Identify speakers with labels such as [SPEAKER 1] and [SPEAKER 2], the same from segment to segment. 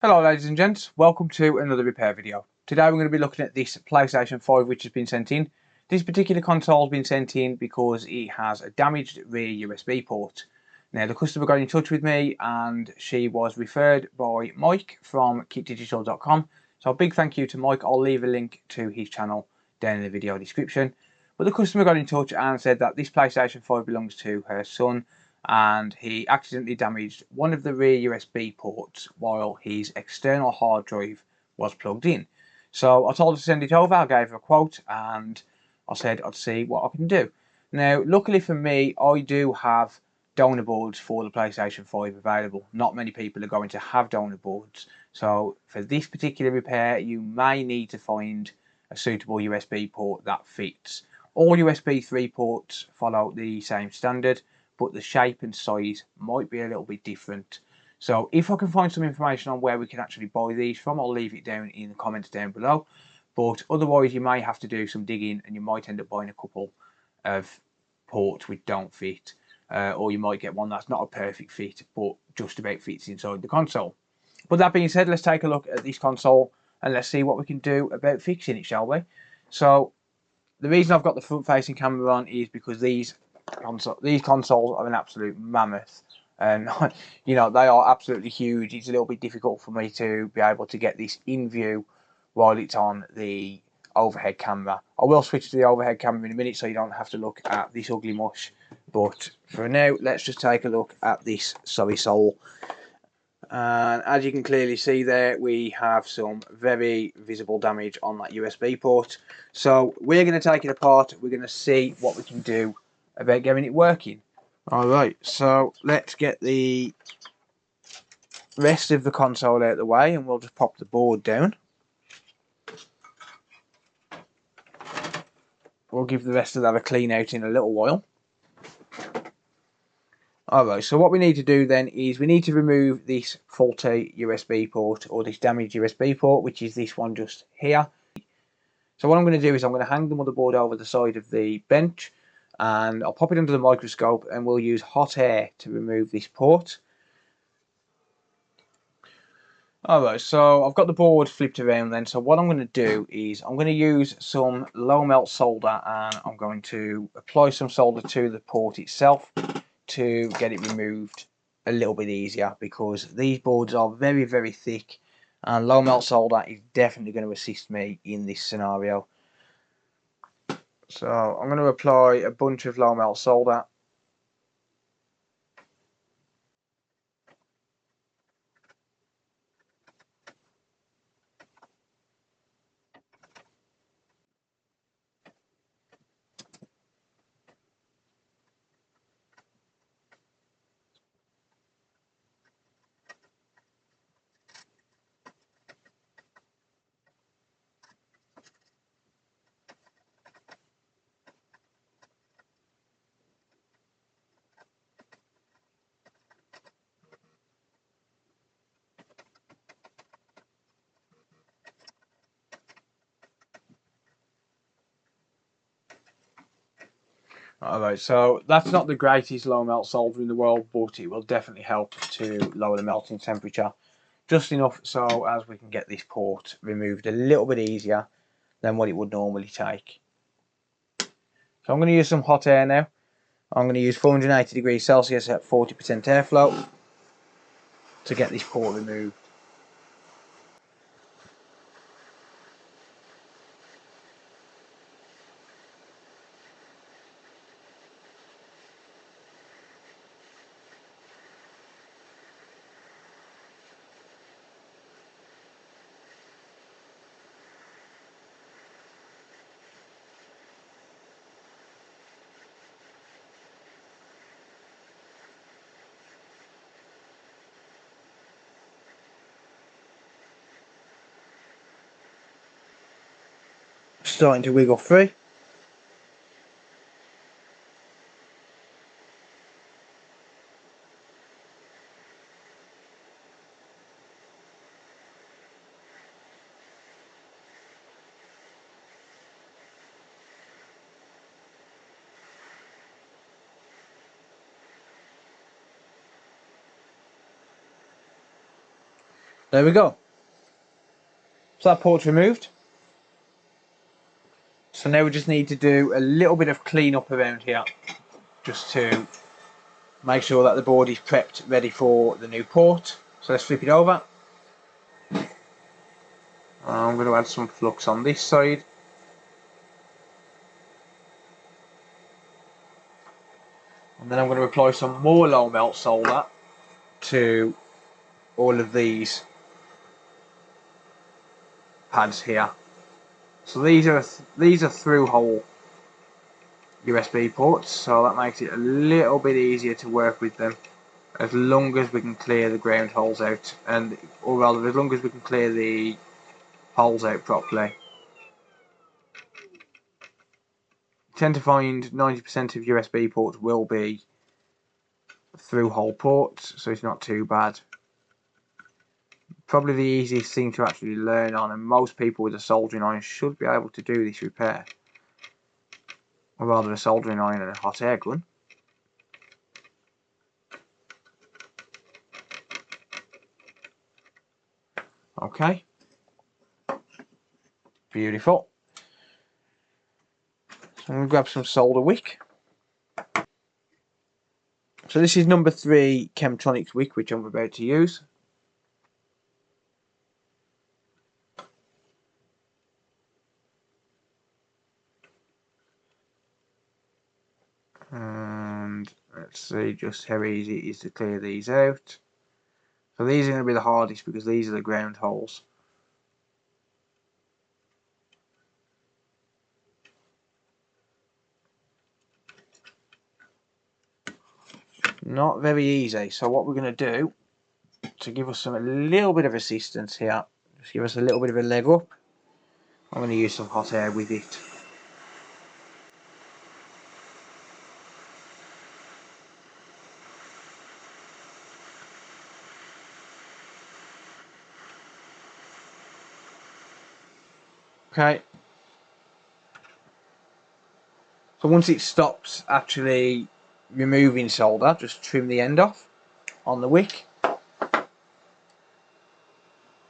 [SPEAKER 1] Hello ladies and gents, welcome to another repair video. Today we're going to be looking at this PlayStation 5 which has been sent in. This particular console has been sent in because it has a damaged rear USB port. Now the customer got in touch with me and she was referred by Mike from kitdigital.com. So a big thank you to Mike. I'll leave a link to his channel down in the video description. But the customer got in touch and said that this PlayStation 5 belongs to her son and he accidentally damaged one of the rear USB ports while his external hard drive was plugged in. So I told her to send it over, I gave her a quote and I said I'd see what I can do. Now luckily for me, I do have donor boards for the PlayStation 5 available. Not many people are going to have donor boards, so for this particular repair you may need to find a suitable USB port that fits. All USB 3 ports follow the same standard, but the shape and size might be a little bit different. So if I can find some information on where we can actually buy these from, I'll leave it down in the comments down below. But otherwise you may have to do some digging and you might end up buying a couple of ports which don't fit. Or you might get one that's not a perfect fit but just about fits inside the console. But that being said, let's take a look at this console and let's see what we can do about fixing it, shall we? So the reason I've got the front facing camera on is because these consoles are an absolute mammoth, and you know they are absolutely huge. It's a little bit difficult for me to be able to get this in view while it's on the overhead camera. I will switch to the overhead camera in a minute so you don't have to look at this ugly mush, but for now let's just take a look at this sorry soul. And as you can clearly see there, we have some very visible damage on that USB port. So we're going to take it apart. We're going to see what we can do about getting it working. Alright, so let's get the rest of the console out of the way and we'll just pop the board down. We'll give the rest of that a clean out in a little while. Alright, so what we need to do then is we need to remove this faulty USB port, or this damaged USB port, which is this one just here. So what I'm going to do is I'm going to hang the motherboard over the side of the bench and I'll pop it under the microscope and we'll use hot air to remove this port. Alright, so I've got the board flipped around then, so what I'm going to do is I'm going to use some low melt solder and I'm going to apply some solder to the port itself to get it removed a little bit easier, because these boards are very thick and low melt solder is definitely going to assist me in this scenario. So I'm going to apply a bunch of low melt solder. Alright, so that's not the greatest low melt solder in the world, but it will definitely help to lower the melting temperature just enough so as we can get this port removed a little bit easier than what it would normally take. So I'm going to use some hot air now. I'm going to use 480 degrees Celsius at 40% airflow to get this port removed. Starting to wiggle free. There we go. So that port's removed. So now we just need to do a little bit of clean up around here, just to make sure that the board is prepped ready for the new port. So let's flip it over. I'm going to add some flux on this side. And then I'm going to apply some more low melt solder to all of these pads here. So these are through hole USB ports, so that makes it a little bit easier to work with them, as long as we can clear the ground holes out, or rather as long as we can clear the holes out properly. I tend to find 90% of USB ports will be through hole ports, so it's not too bad. Probably the easiest thing to actually learn on, and most people with a soldering iron should be able to do this repair, or rather a soldering iron and a hot air gun. Okay, beautiful. So I'm going to grab some solder wick. So this is number 3 Chemtronics wick, which I'm about to use. And let's see just how easy it is to clear these out. So these are going to be the hardest because these are the ground holes. Not very easy. So what we're going to do to give us a little bit of assistance here, just give us a little bit of a leg up, I'm going to use some hot air with it. Okay. So once it stops actually removing solder, just trim the end off on the wick.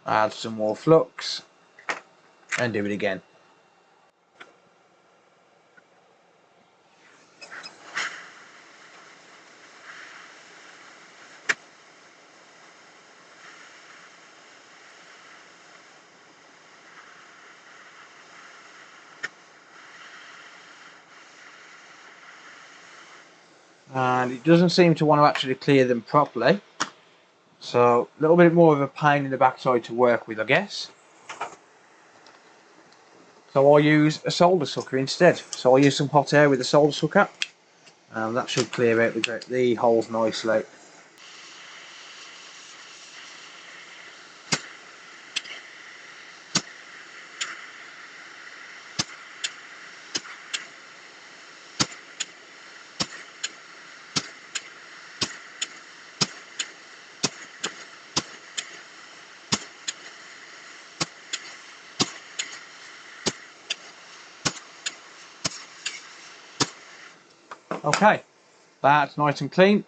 [SPEAKER 1] Add some more flux and do it again. And it doesn't seem to want to actually clear them properly, so a little bit more of a pain in the backside to work with, I guess. So I'll use a solder sucker instead. So I'll use some hot air with a solder sucker, and that should clear out the holes nicely. Okay, that's nice and clean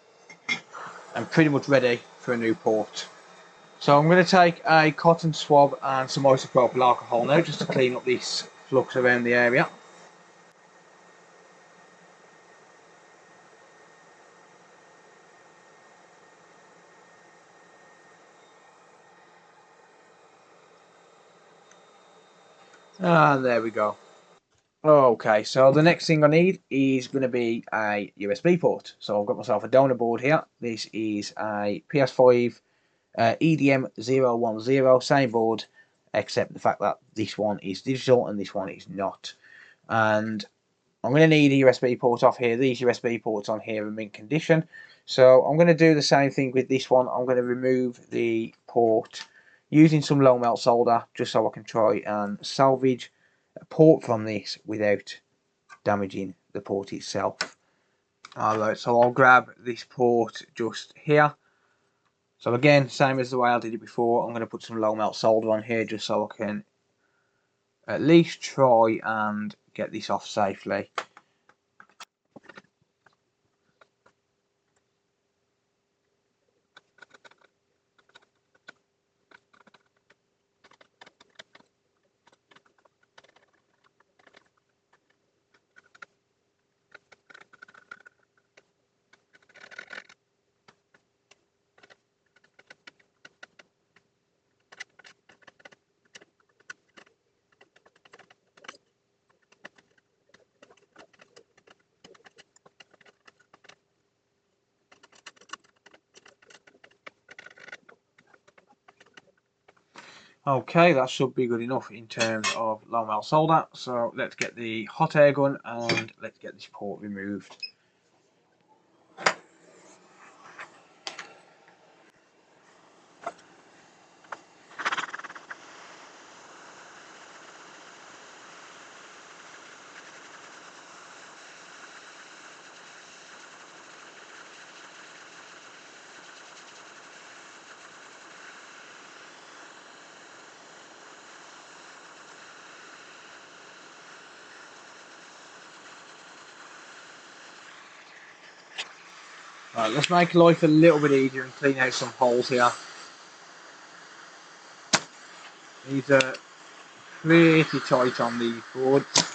[SPEAKER 1] and pretty much ready for a new port. So I'm going to take a cotton swab and some isopropyl alcohol now, just to clean up this flux around the area. And there we go. Okay, so the next thing I need is going to be a USB port. So I've got myself a donor board here. This is a PS5 EDM010, same board, except the fact that this one is digital and this one is not. And I'm going to need a USB port off here. These USB ports on here are in mint condition. So I'm going to do the same thing with this one. I'm going to remove the port using some low melt solder, just so I can try and salvage a port from this without damaging the port itself. Alright, so I'll grab this port just here. So again, same as the way I did it before, I'm going to put some low melt solder on here just so I can at least try and get this off safely. Okay, that should be good enough in terms of long well solder. So let's get the hot air gun and let's get this port removed. Right, let's make life a little bit easier and clean out some holes here. These are pretty tight on these boards.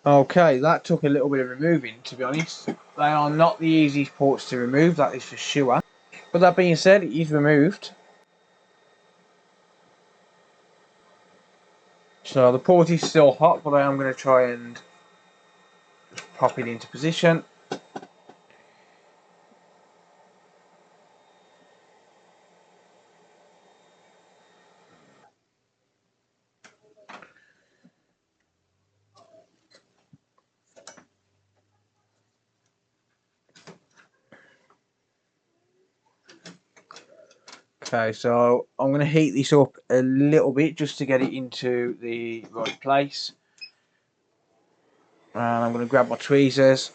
[SPEAKER 1] Okay, that took a little bit of removing, to be honest. They are not the easiest ports to remove, that is for sure. But that being said, it is removed. So the port is still hot, but I am going to try and pop it into position. Okay, so I'm going to heat this up a little bit just to get it into the right place. And I'm going to grab my tweezers.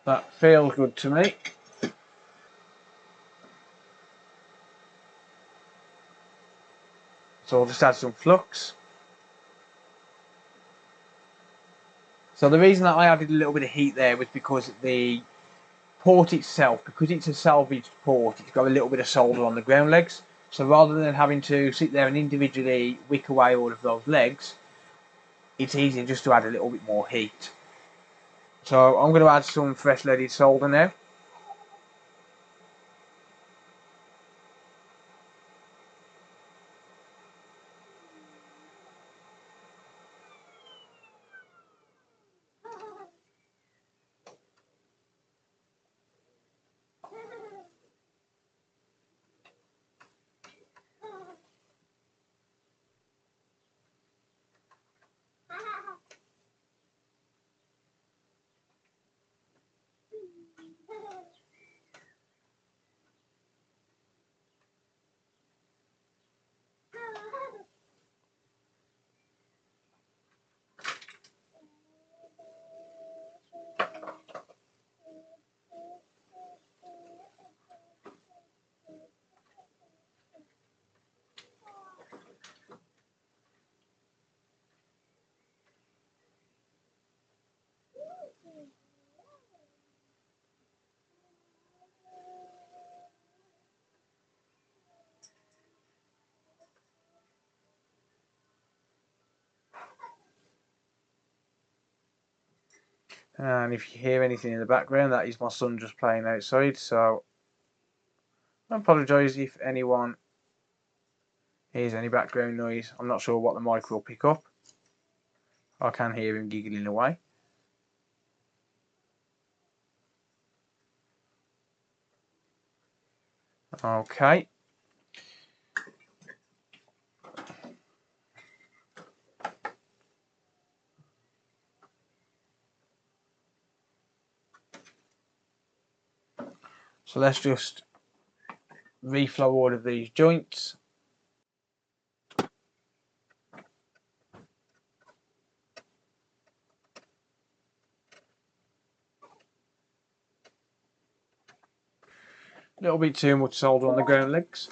[SPEAKER 1] That feels good to me. So I'll just add some flux. So the reason that I added a little bit of heat there was because the port itself, because it's a salvaged port, it's got a little bit of solder on the ground legs. So rather than having to sit there and individually wick away all of those legs, it's easier just to add a little bit more heat. So I'm going to add some fresh leaded solder now. And if you hear anything in the background, that is my son just playing outside. So I apologise if anyone hears any background noise. I'm not sure what the mic will pick up. I can hear him giggling away. Okay. So let's just reflow all of these joints. A little bit too much solder on the ground legs.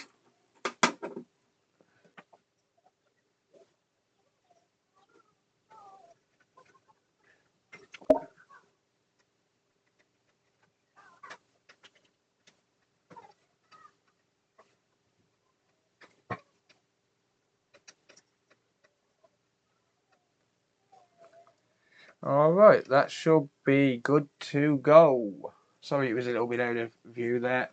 [SPEAKER 1] Alright, that should be good to go. Sorry it was a little bit out of view there.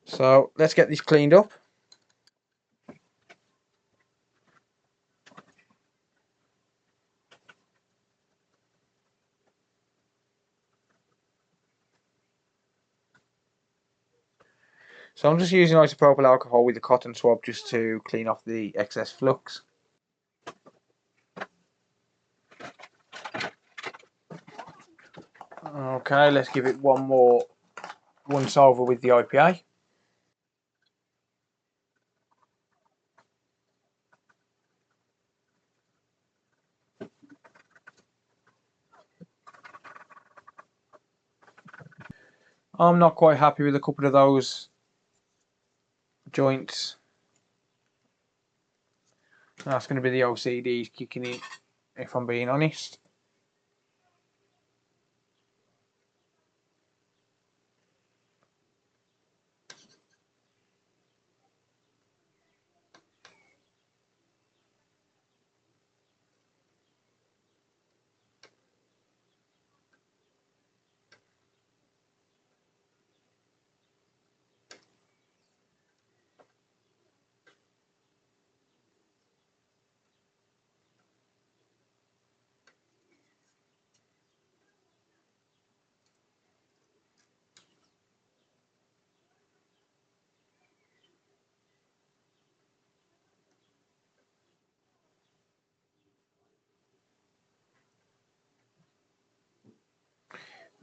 [SPEAKER 1] So let's get this cleaned up. So I'm just using isopropyl alcohol with a cotton swab just to clean off the excess flux. Okay, let's give it one more once over with the IPA. I'm not quite happy with a couple of those joints. That's going to be the OCD kicking in, if I'm being honest.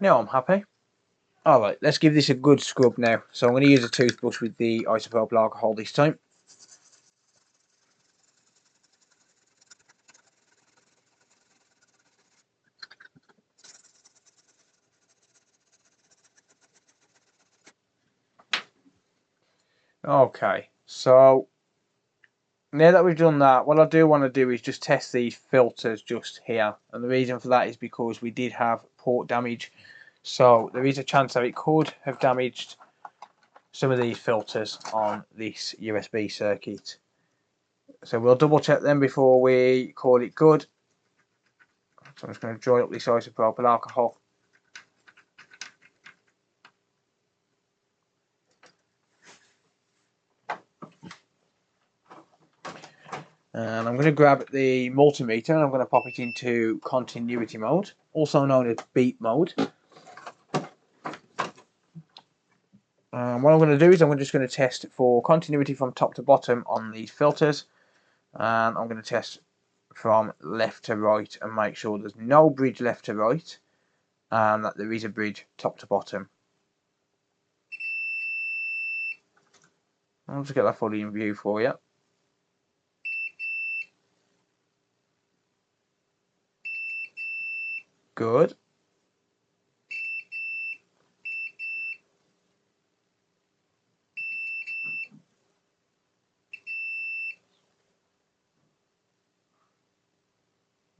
[SPEAKER 1] Now I'm happy. Alright, let's give this a good scrub now. So I'm going to use a toothbrush with the isopropyl alcohol this time. Okay, so now that we've done that, what I do want to do is just test these filters just here. And the reason for that is because we did have port damage. So there is a chance that it could have damaged some of these filters on this USB circuit. So we'll double check them before we call it good. So I'm just going to dry up this isopropyl alcohol. And I'm going to grab the multimeter and I'm going to pop it into continuity mode, also known as beep mode. What I'm going to do is I'm just going to test for continuity from top to bottom on these filters. And I'm going to test from left to right and make sure there's no bridge left to right and that there is a bridge top to bottom. I'll just get that fully in view for you. Good.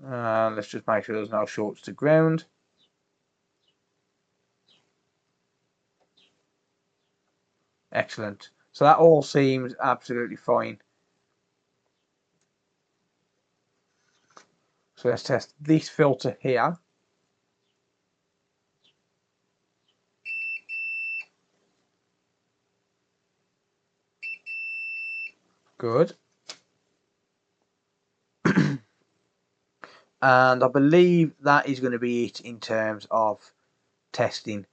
[SPEAKER 1] And let's just make sure there's no shorts to ground. Excellent. So that all seems absolutely fine. So let's test this filter here. Good. And I believe that is going to be it in terms of testing.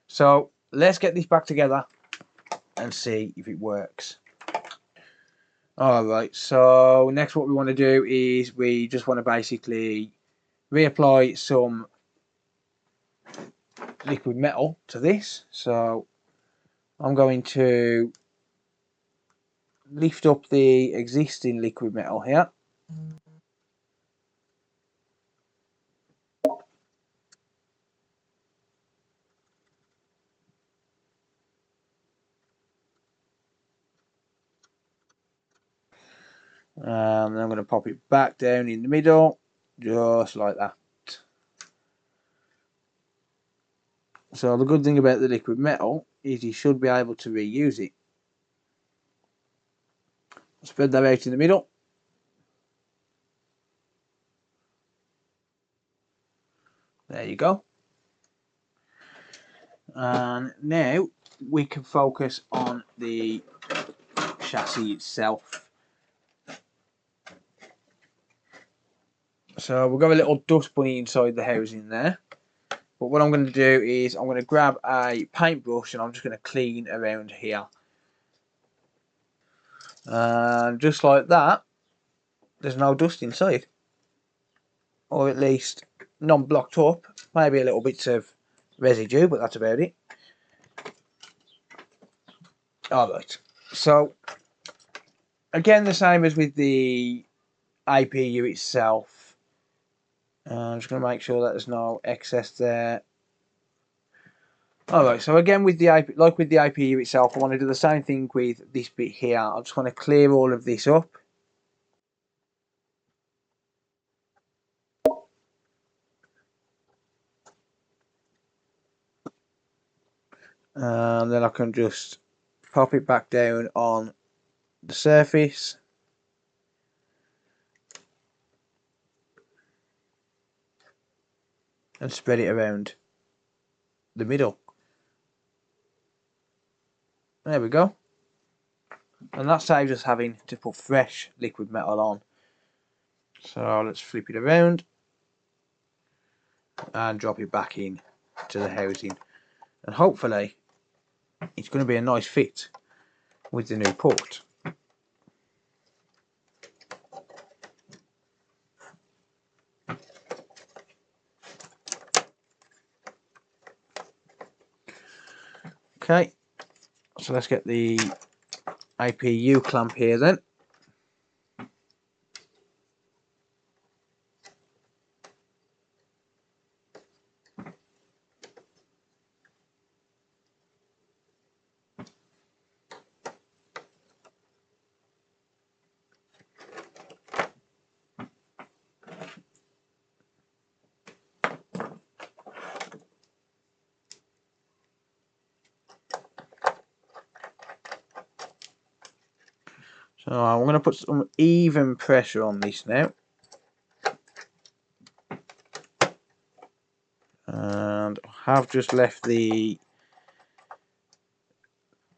[SPEAKER 1] So let's get this back together and see if it works. Alright, so next what we want to do is we just want to basically reapply some liquid metal to this. So I'm going to lift up the existing liquid metal here. Then I'm going to pop it back down in the middle, just like that. So the good thing about the liquid metal is you should be able to reuse it. Spread that out in the middle. There you go. And now we can focus on the chassis itself. So we've got a little dust bunny inside the housing there. But what I'm going to do is I'm going to grab a paintbrush and I'm just going to clean around here. And just like that, there's no dust inside. Or at least not blocked up. Maybe a little bits of residue, but that's about it. Alright, so again the same as with the APU itself. I'm just going to make sure that there's no excess there. Alright, so again with the like with the APU itself, I want to do the same thing with this bit here. I just want to clear all of this up. And then I can just pop it back down on the surface. And spread it around the middle. There we go. And that saves us having to put fresh liquid metal on. So let's flip it around and drop it back in to the housing. And hopefully it's going to be a nice fit with the new port. Okay, so let's get the APU clamp here then. So I'm going to put some even pressure on this now. And I have just left the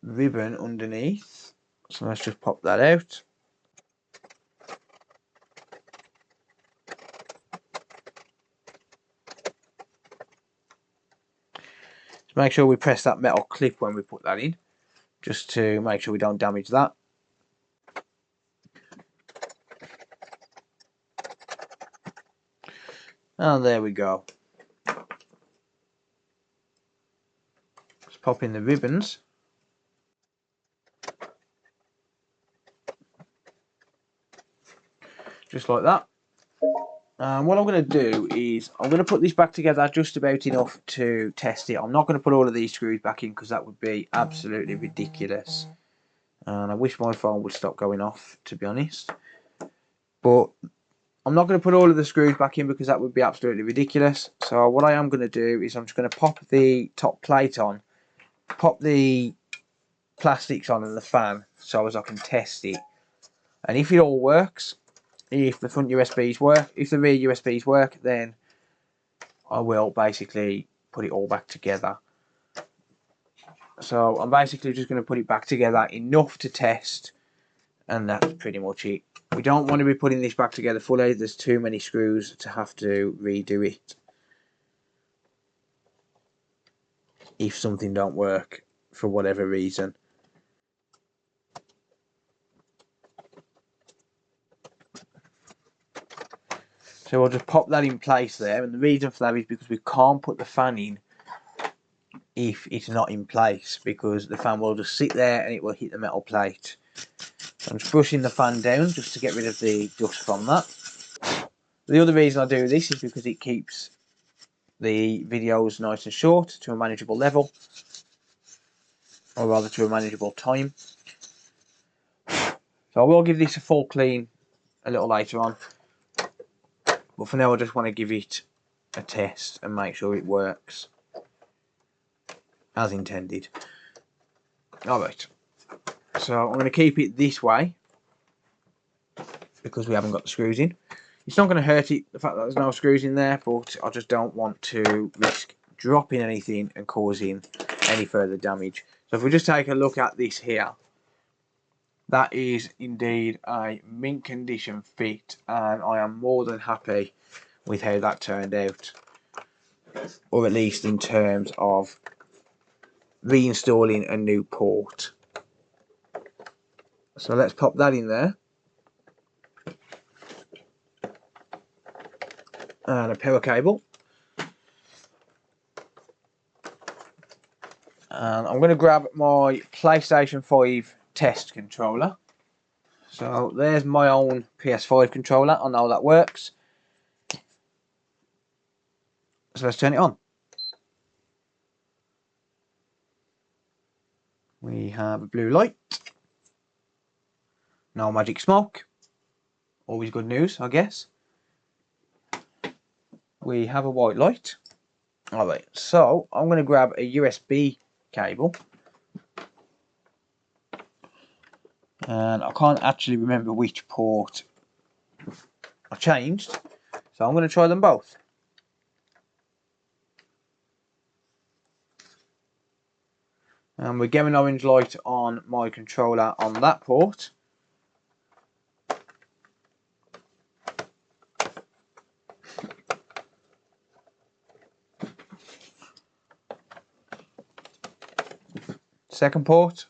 [SPEAKER 1] ribbon underneath. So let's just pop that out. Just make sure we press that metal clip when we put that in, just to make sure we don't damage that. And there we go. Let's pop in the ribbons. Just like that. And what I'm going to do is I'm going to put this back together just about enough to test it. I'm not going to put all of these screws back in because that would be absolutely ridiculous. And I wish my phone would stop going off, to be honest. But I'm not going to put all of the screws back in because that would be absolutely ridiculous. So what I am going to do is I'm just going to pop the top plate on, pop the plastics on and the fan so as I can test it. And if it all works, if the front USBs work, if the rear USBs work, then I will basically put it all back together. So I'm basically just going to put it back together enough to test, and that's pretty much it. We don't want to be putting this back together fully. There's too many screws to have to redo it if something don't work for whatever reason. So I'll just pop that in place there, and the reason for that is because we can't put the fan in if it's not in place, because the fan will just sit there and it will hit the metal plate. So I'm just brushing the fan down just to get rid of the dust from that. The other reason I do this is because it keeps the videos nice and short to a manageable level, or rather to a manageable time. So I will give this a full clean a little later on, but for now I just want to give it a test and make sure it works as intended. Alright, so I'm going to keep it this way because we haven't got the screws in. It's not going to hurt it, the fact that there's no screws in there, but I just don't want to risk dropping anything and causing any further damage. So if we just take a look at this here, that is indeed a mint condition fit, and I am more than happy with how that turned out, or at least in terms of reinstalling a new port. So let's pop that in there, and a power cable, and I'm going to grab my PlayStation 5 test controller. So there's my own PS5 controller, I know that works. So let's turn it on. We have a blue light, no magic smoke, always good news I guess. We have a white light. Alright, so I'm going to grab a USB cable, and I can't actually remember which port I changed, so I'm going to try them both. And we're getting an orange light on my controller on that port. Second port,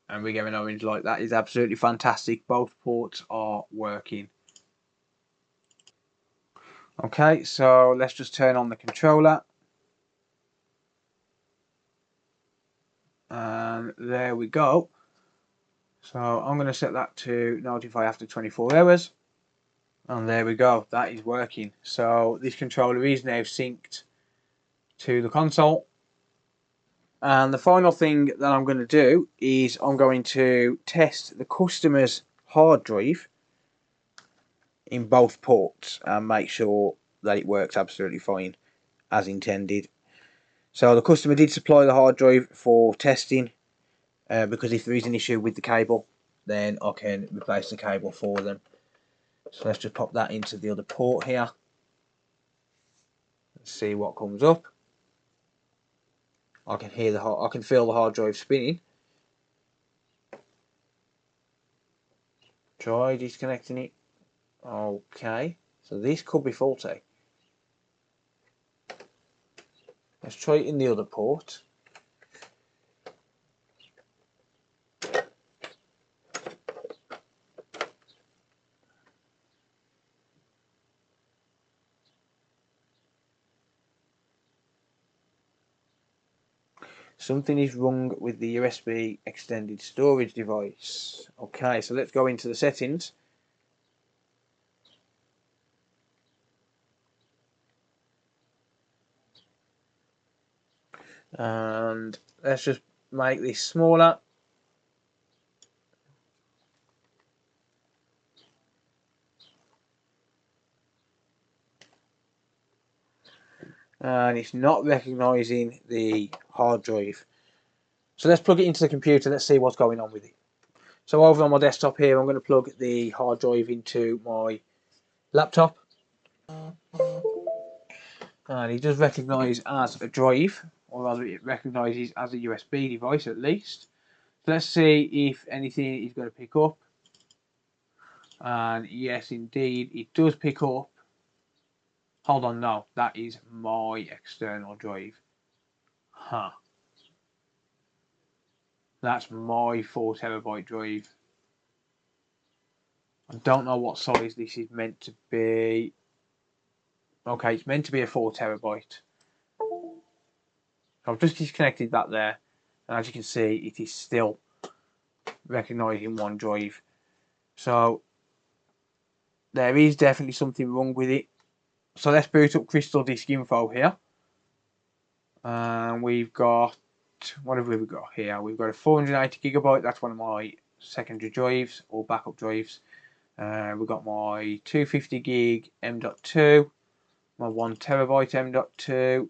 [SPEAKER 1] and we get an orange light. That is absolutely fantastic. Both ports are working. Okay, so let's just turn on the controller, and there we go. So I'm going to set that to notify after 24 hours, and there we go, that is working. So this controller is now synced to the console. And the final thing that I'm going to do is I'm going to test the customer's hard drive in both ports and make sure that it works absolutely fine as intended. So the customer did supply the hard drive for testing, because if there is an issue with the cable, then I can replace the cable for them. So let's just pop that into the other port here. Let's see what comes up. I can feel the hard drive spinning. Try disconnecting it. Okay, so this could be faulty. Let's try it in the other port. Something is wrong with the USB extended storage device. Okay, so let's go into the settings. And let's just make this smaller. And it's not recognising the hard drive. So let's plug it into the computer, let's see what's going on with it. So over on my desktop here, I'm going to plug the hard drive into my laptop. And it does recognise as a drive, or rather it recognises as a USB device at least. So let's see if anything is going to pick up. And yes, indeed, it does pick up. Hold on, no, that is my external drive. Huh. That's my 4TB drive. I don't know what size this is meant to be. Okay, it's meant to be a 4TB. So I've just disconnected that there, and as you can see, it is still recognising one drive. So there is definitely something wrong with it. So let's boot up Crystal Disk Info here. And we've got, what have we got here? We've got a 480GB, that's one of my secondary drives or backup drives. We've got my 250GB M.2, my 1TB M.2,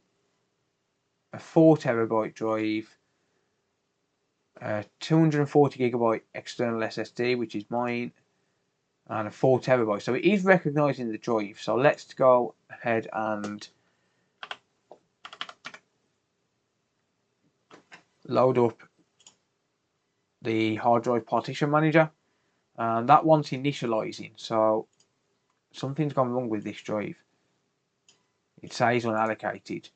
[SPEAKER 1] a 4TB drive, a 240GB external SSD, which is mine, and a 4TB. So it is recognising the drive. So let's go ahead and load up the hard drive partition manager, and that one's initializing, so something's gone wrong with this drive. It says unallocated.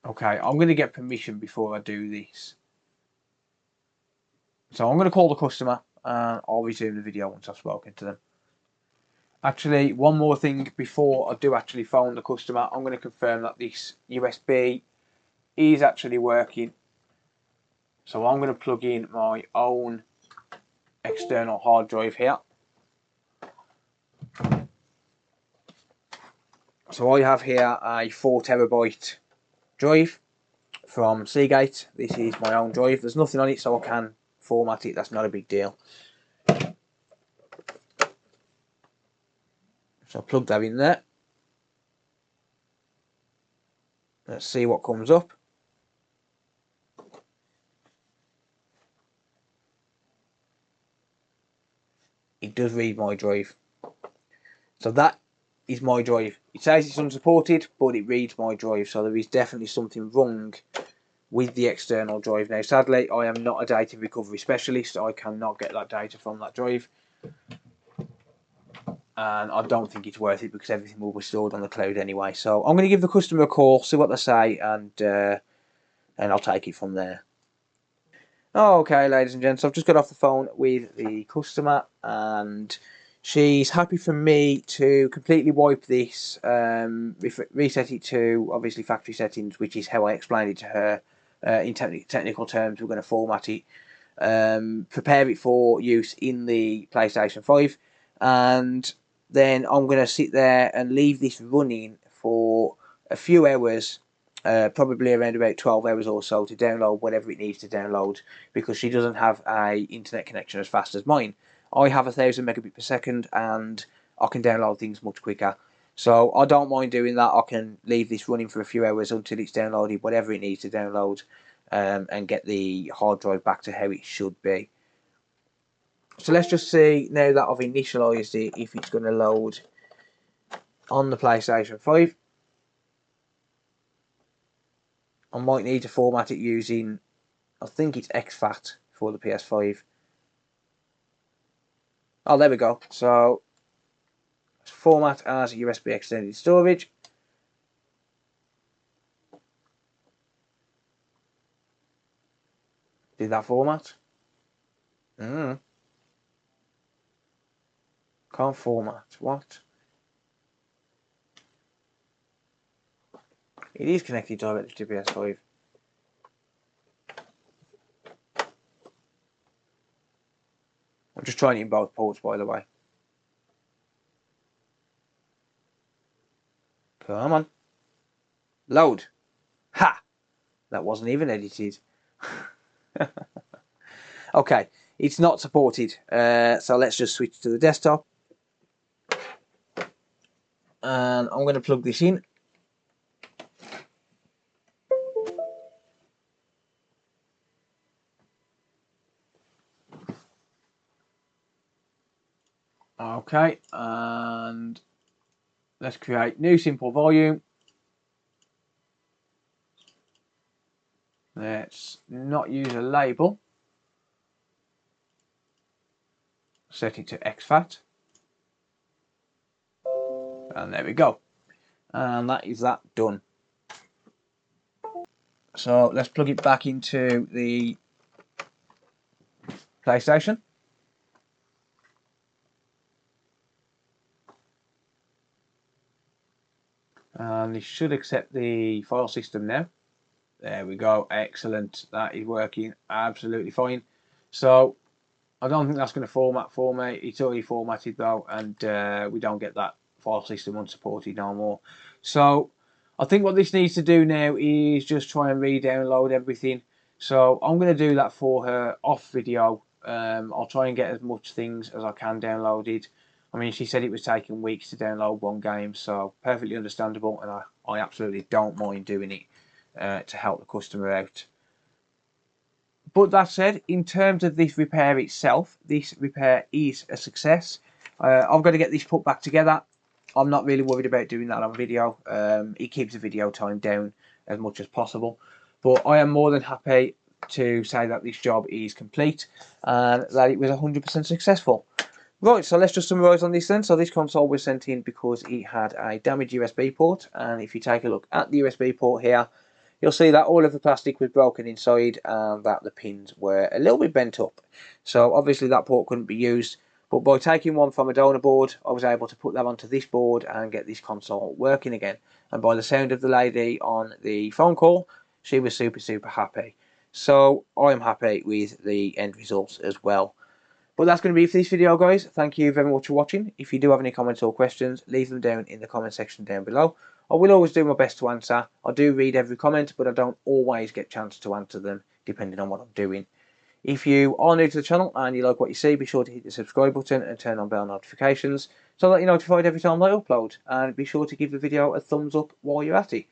[SPEAKER 1] Okay, I'm going to get permission before I do this. So I'm going to call the customer and I'll resume the video once I've spoken to them. Actually, one more thing before I do actually phone the customer, I'm going to confirm that this USB is actually working. So I'm going to plug in my own external hard drive here. So I have here a 4TB drive from Seagate. This is my own drive. There's nothing on it, so I can format it. That's not a big deal. So plug that in there. Let's see what comes up. It does read my drive. So that is my drive. It says it's unsupported, but it reads my drive. So there is definitely something wrong with the external drive. Now, sadly, I am not a data recovery specialist. I cannot get that data from that drive. And I don't think it's worth it because everything will be stored on the cloud anyway. So I'm going to give the customer a call, see what they say, and I'll take it from there. Okay, ladies and gents, I've just got off the phone with the customer, and she's happy for me to completely wipe this, reset it to obviously factory settings, which is how I explained it to her. In technical terms, we're going to format it, prepare it for use in the PlayStation 5, and then I'm going to sit there and leave this running for a few hours, probably around about 12 hours or so, to download whatever it needs to download, because she doesn't have a internet connection as fast as mine. I have 1000 megabit per second and I can download things much quicker. So I don't mind doing that. I can leave this running for a few hours until it's downloaded whatever it needs to download, and get the hard drive back to how it should be. So let's just see, now that I've initialized it, if it's going to load on the PlayStation 5. I might need to format it using, I think it's exFAT for the PS5. Oh, there we go. So format as USB extended storage. Did that format? Can't format. What? It is connected directly to PS5. I'm just trying it in both ports, by the way. Come on. Load. Ha! That wasn't even edited. Okay, it's not supported. So let's just switch to the desktop. And I'm going to plug this in. Okay, and let's create new simple volume. Let's not use a label. Set it to exFAT. And there we go. And that is that done. So let's plug it back into the PlayStation. And this should accept the file system now. There we go, excellent. That is working absolutely fine. So I don't think that's going to format for me. It's already formatted though, and we don't get that file system unsupported no more. So I think what this needs to do now is just try and re-download everything. So I'm going to do that for her off video. I'll try and get as much things as I can downloaded. I mean, she said it was taking weeks to download one game, so perfectly understandable, and I absolutely don't mind doing it to help the customer out. But that said, in terms of this repair itself, this repair is a success. I've got to get this put back together. I'm not really worried about doing that on video. It keeps the video time down as much as possible. But I am more than happy to say that this job is complete and that it was 100% successful. Right, so let's just summarise on this then. So this console was sent in because it had a damaged USB port, and if you take a look at the USB port here, you'll see that all of the plastic was broken inside and that the pins were a little bit bent up. So obviously that port couldn't be used, but by taking one from a donor board, I was able to put that onto this board and get this console working again. And by the sound of the lady on the phone call, she was super happy. So I'm happy with the end results as well. But that's going to be for this video, guys. Thank you very much for watching. If you do have any comments or questions, leave them down in the comment section down below. I will always do my best to answer. I do read every comment, but I don't always get a chance to answer them, depending on what I'm doing. If you are new to the channel and you like what you see, be sure to hit the subscribe button and turn on bell notifications so that you're notified every time I upload. And be sure to give the video a thumbs up while you're at it.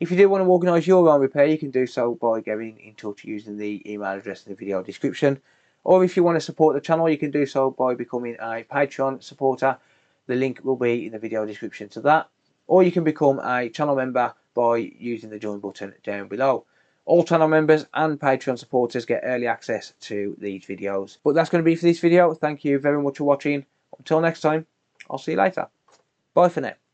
[SPEAKER 1] If you do want to organise your own repair, you can do so by getting in touch using the email address in the video description. Or if you want to support the channel, you can do so by becoming a Patreon supporter. The link will be in the video description to that. Or you can become a channel member by using the join button down below. All channel members and Patreon supporters get early access to these videos. But that's going to be for this video. Thank you very much for watching. Until next time, I'll see you later. Bye for now.